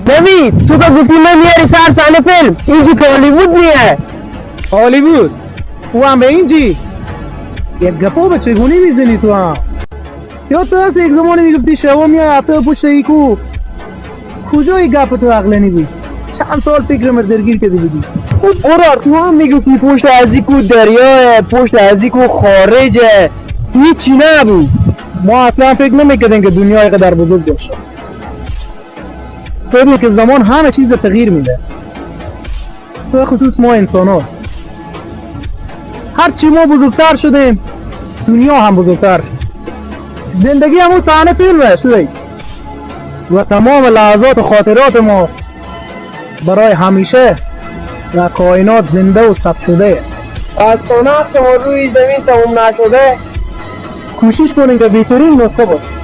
نوید تو که گفتی من میاری سر صحنه فیلم، اینجی که هالیوود میه. هالیوود؟ او هم به اینجی؟ یک گپا به چگونه میزنی تو هم؟ یا تو هست یک زمانی میگفتی شبا میای هفته پشت ایکو، کجا ای گپ تو عقلانی بود؟ چند سال فکر مردرگیر کردی بودی؟ برار تو هم میگفتی پشت از ایکو دریاه، پشت از ایکو خارجه، هیچی نبود. ما اصلا فکر نمیکردیم که دنیا اینقدر بزرگ باشه. ببین که زمان همه چیز تغییر میده، به خصوص ما انسان ها. هرچی ما بزرگتر شدیم دنیا هم بزرگتر شد. زندگی همون صحنه فیلمه شده و تمام لحظات و خاطرات ما برای همیشه در کائنات زنده و ثبت شده. از تا نقش ما روی زمین تموم نشده. کوشش کنیم که بهترین نسخه باشه.